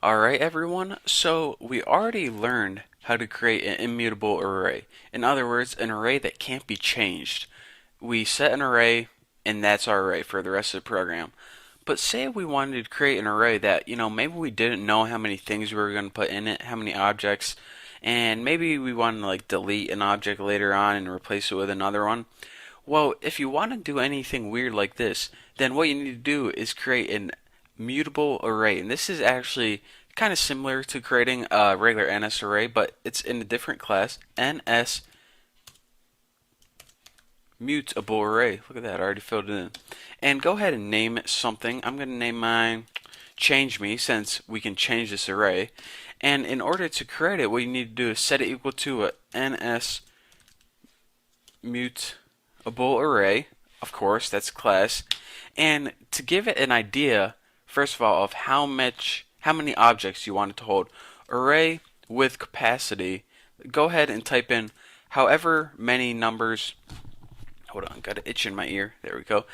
Alright everyone, so we already learned how to create an immutable array. In other words, an array that can't be changed. We set an array and that's our array for the rest of the program. But say we wanted to create an array that, maybe we didn't know how many things we were going to put in it, how many objects, and maybe we wanted to delete an object later on and replace it with another one. Well, if you want to do anything weird like this, then what you need to do is create an mutable array. And this is actually kind of similar to creating a regular NS array, but it's in a different class, NS mutable array. Look at that, I already filled it in. And go ahead and name it something. I'm going to name mine change me, since we can change this array. And in order to create it, what you need to do is set it equal to a NS mutable array. Of course, that's class. And to give it an idea, first of all, of how many objects you want it to hold, array with capacity, go ahead and type in however many numbers. Hold on, got an itch in my ear. There we go.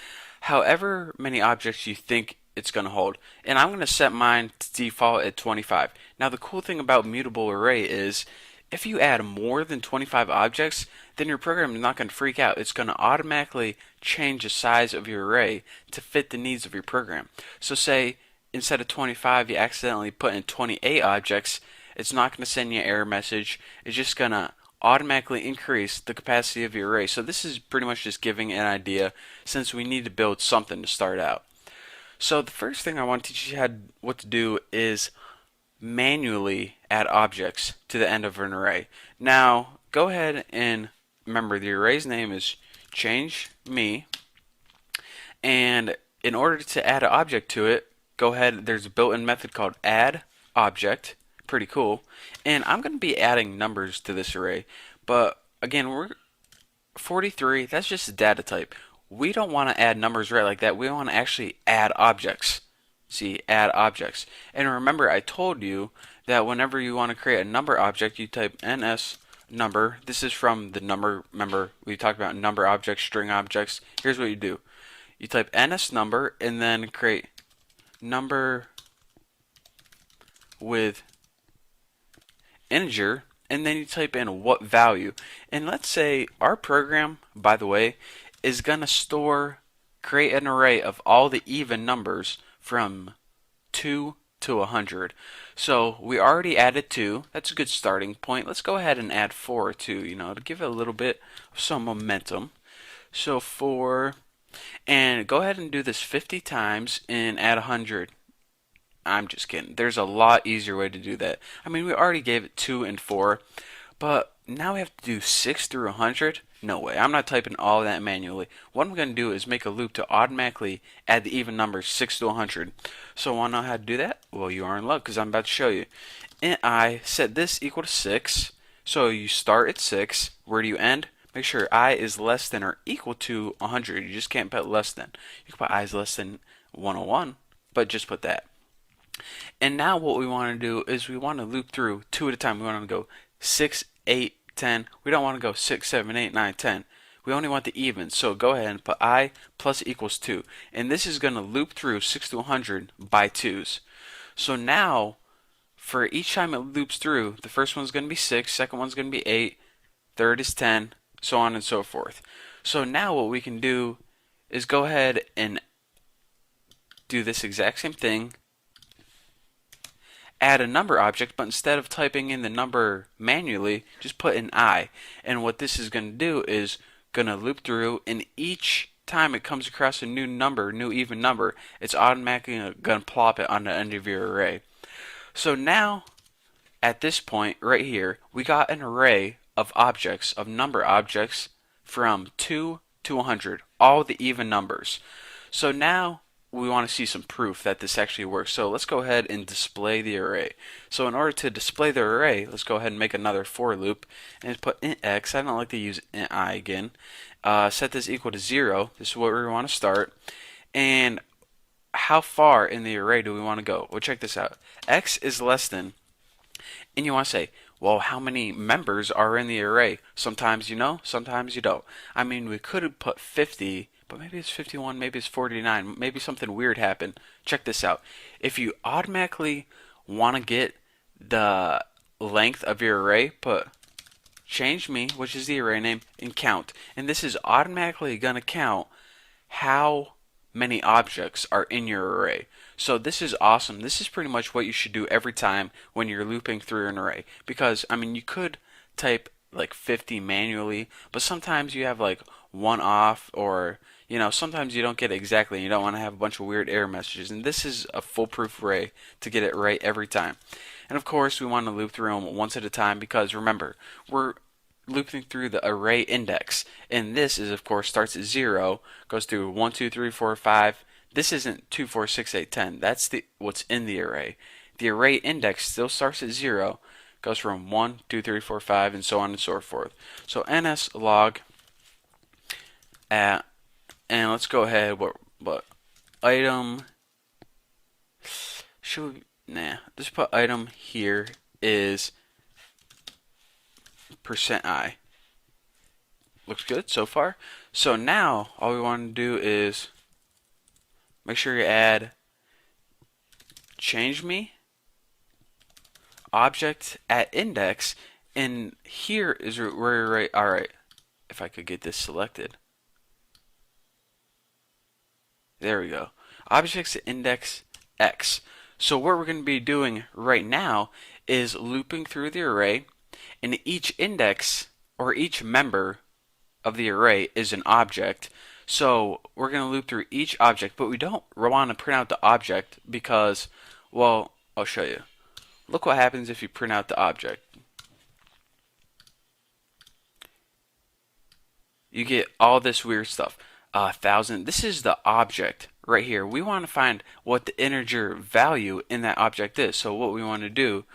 However many objects you think it's going to hold. And I'm going to set mine to default at 25. Now the cool thing about mutable array is if you add more than 25 objects, then your program is not going to freak out. It's going to automatically change the size of your array to fit the needs of your program. So say instead of 25 you accidentally put in 28 objects, it's not going to send you an error message. It's just going to automatically increase the capacity of your array. So this is pretty much just giving an idea, since we need to build something to start out. So the first thing I want to teach you what to do is manually add objects to the end of an array. Now go ahead and remember the array's name is change me, and in order to add an object to it, go ahead, there's a built-in method called add object. Pretty cool. And I'm going to be adding numbers to this array, but again, we're 43, that's just a data type. We don't want to add numbers right like that. We want to actually add objects. See, add objects. And remember, I told you that whenever you want to create a number object, you type ns number. This is from the number. Remember, we talked about number objects, string objects. Here's what you do. You type ns number and then create number with integer, and then you type in what value. And let's say our program, by the way, is going to create an array of all the even numbers from 2 to 100. So we already added 2. That's a good starting point. Let's go ahead and add 4 too, to give it a little bit of some momentum. So 4, and go ahead and do this 50 times and add 100. I'm just kidding. There's a lot easier way to do that. I mean, we already gave it 2 and 4, but now we have to do 6 through 100? No way. I'm not typing all of that manually. What I'm going to do is make a loop to automatically add the even numbers 6 to 100. So want to know how to do that? Well, you are in luck, because I'm about to show you. And I set this equal to 6. So you start at 6. Where do you end? Make sure I is less than or equal to 100. You just can't put less than. You can put I is less than 101, but just put that. And now what we want to do is we want to loop through 2 at a time. We want to go 6, 8, 10. We don't want to go 6, 7, 8, 9, 10. We only want the even. So go ahead and put I plus equals 2. And this is going to loop through 6 to 100 by 2's. So now, for each time it loops through, the first one's going to be 6, second one's going to be 8, third is 10, so on and so forth. So now what we can do is go ahead and do this exact same thing, add a number object, but instead of typing in the number manually, just put an I. And what this is going to do is going to loop through, and each time it comes across a new number, new even number, it's automatically going to plop it on the end of your array. So now, at this point right here, we got an array of objects, of number objects, from 2 to 100, all the even numbers. So now we want to see some proof that this actually works. So let's go ahead and display the array. So in order to display the array, let's go ahead and make another for loop and put int x. I don't like to use int I again. Set this equal to 0. This is where we want to start. And how far in the array do we want to go? Well, check this out. X is less than, and you want to say, well, how many members are in the array? Sometimes you know, sometimes you don't. I mean, we could have put 50, but maybe it's 51, maybe it's 49, maybe something weird happened. Check this out. If you automatically want to get the length of your array, put change me, which is the array name, and count. And this is automatically going to count how many objects are in your array. So this is awesome. This is pretty much what you should do every time when you're looping through an array. Because, I mean, you could type like 50 manually, but sometimes you have like one off, or sometimes you don't get it exactly and you don't want to have a bunch of weird error messages. And this is a foolproof array to get it right every time. And of course, we want to loop through them once at a time because remember, we're looping through the array index. And this is, of course, starts at 0, goes through 1, 2, 3, 4, 5. This isn't 2, 4, 6, 8, 10. That's what's in the array. The array index still starts at 0, goes from 1, 2, 3, 4, 5, and so on and so forth. So ns log at, and let's go ahead, what item, should we, nah, just put item here is %i. Looks good so far. So now all we want to do is make sure you add change me object at index, and here is where you're right. Alright, if I could get this selected. There we go. Objects at index x. So what we're going to be doing right now is looping through the array, and each index or each member of the array is an object. So we're going to loop through each object, but we don't want to print out the object because, well, I'll show you. Look what happens if you print out the object. You get all this weird stuff. 1,000. This is the object right here. We want to find what the integer value in that object is. So what we want to do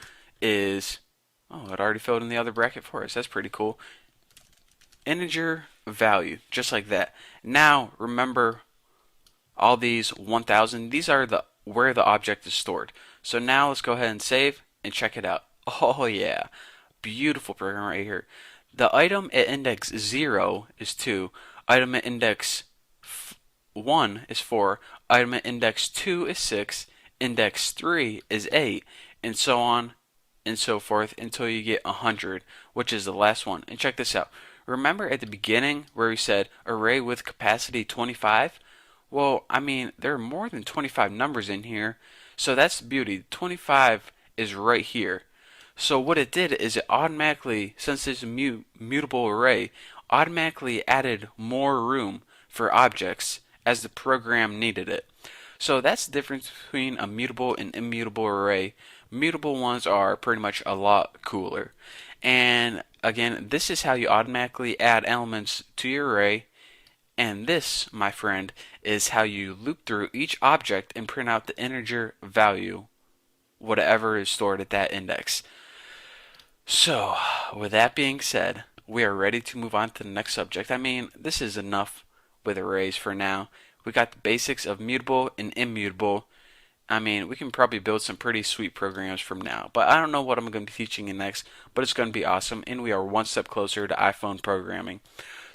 is, oh, it already filled in the other bracket for us. That's pretty cool. Integer value, just like that. Now remember all these 1,000. These are where the object is stored. So now let's go ahead and save and check it out. Oh yeah, beautiful program right here. The item at index 0 is 2. Item at index 1 is 4. Item at index 2 is 6. Index 3 is 8, and so on and so forth until you get 100, which is the last one. And check this out. Remember at the beginning where we said array with capacity 25? Well, I mean, there are more than 25 numbers in here, so that's the beauty. 25 is right here. So what it did is it automatically, since it's a mutable array, automatically added more room for objects as the program needed it. So that's the difference between a mutable and immutable array. Mutable ones are pretty much a lot cooler. And again, this is how you automatically add elements to your array. And this, my friend, is how you loop through each object and print out the integer value, whatever is stored at that index. So, with that being said, we are ready to move on to the next subject. I mean, this is enough with arrays for now. We got the basics of mutable and immutable. I mean, we can probably build some pretty sweet programs from now. But I don't know what I'm going to be teaching you next, but it's going to be awesome, and we are one step closer to iPhone programming.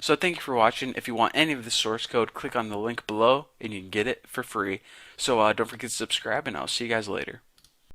So thank you for watching. If you want any of the source code, click on the link below, and you can get it for free. So don't forget to subscribe, and I'll see you guys later.